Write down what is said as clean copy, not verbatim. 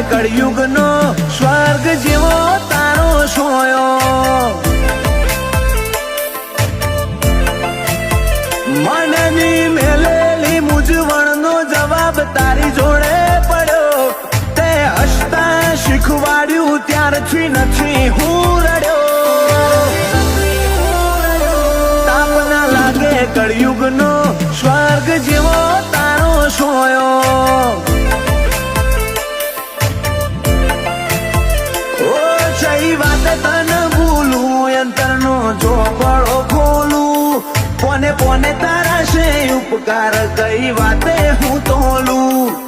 કળિયુગ નો સ્વર્ગ જેવો તારો સોયો મનની મેલેલી મૂંઝવણનો જવાબ તારી જોડે પડ્યો તે હસતા શીખવાડ્યું ત્યારથી નથી હું રડ્યો તાપ ના લાગે કળિયુગ નો સ્વર્ગ જેવો તારો સોયો વાત તન ભૂલું અંતરનો ચોપડો ખોલું પોને તારા છે ઉપકાર કઈ વાતે હું તોલું